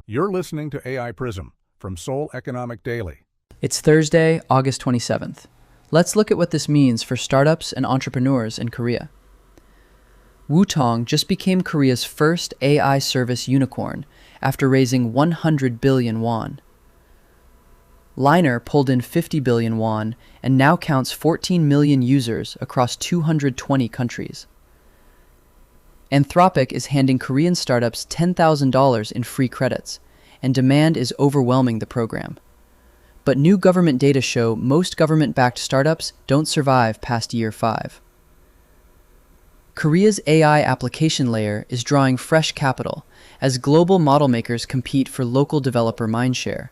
You're listening to AI Prism from Seoul Economic Daily. It's Thursday, August 27th. Let's look at what this means for startups and entrepreneurs in Korea. Wutong just became Korea's first AI service unicorn after raising 100 billion won. Liner pulled in 50 billion won and now counts 14 million users across 220 countries. Anthropic is handing Korean startups $10,000 in free credits, and demand is overwhelming the program. But new government data show most government-backed startups don't survive past year 5. Korea's AI application layer is drawing fresh capital as global model makers compete for local developer mindshare.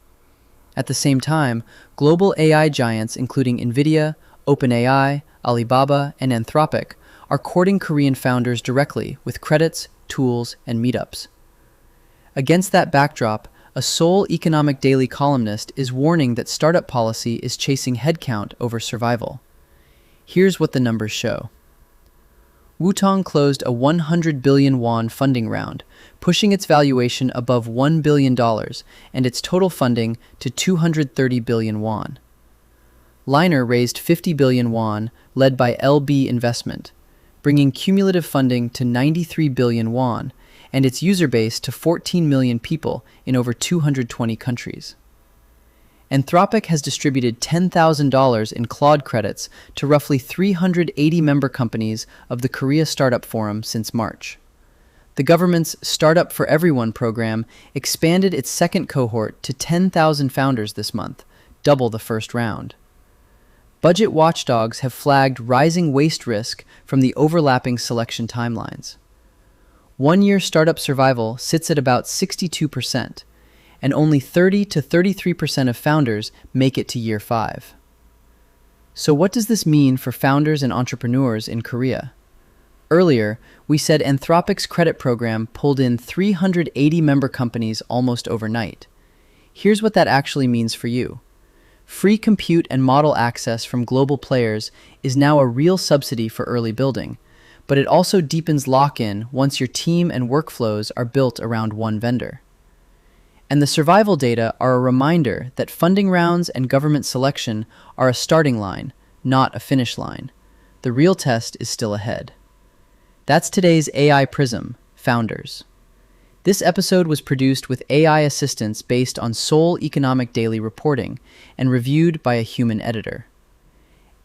At the same time, global AI giants including Nvidia, OpenAI, Alibaba, and Anthropic are courting Korean founders directly with credits, tools, and meetups. Against that backdrop, a Seoul Economic Daily columnist is warning that startup policy is chasing headcount over survival. Here's what the numbers show. Wutong closed a 100 billion won funding round, pushing its valuation above $1 billion and its total funding to 230 billion won. Liner raised 50 billion won, led by LB Investment, bringing cumulative funding to 93 billion won and its user base to 14 million people in over 220 countries. Anthropic has distributed $10,000 in Claude credits to roughly 380 member companies of the Korea Startup Forum since March. The government's Startup for Everyone program expanded its second cohort to 10,000 founders this month, double the first round. Budget watchdogs have flagged rising waste risk from the overlapping selection timelines. One-year startup survival sits at about 62%, and only 30 to 33% of founders make it to year 5. So what does this mean for founders and entrepreneurs in Korea? Earlier, we said Anthropic's credit program pulled in 380 member companies almost overnight. Here's what that actually means for you. Free compute and model access from global players is now a real subsidy for early building, but it also deepens lock-in once your team and workflows are built around one vendor. And the survival data are a reminder that funding rounds and government selection are a starting line, not a finish line. The real test is still ahead. That's today's AI Prism, Founders. This episode was produced with AI assistance based on Seoul Economic Daily reporting and reviewed by a human editor.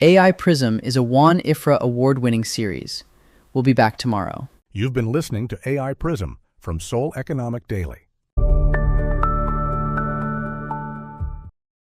AI Prism is a Juan Ifrah award-winning series. We'll be back tomorrow. You've been listening to AI Prism from Seoul Economic Daily.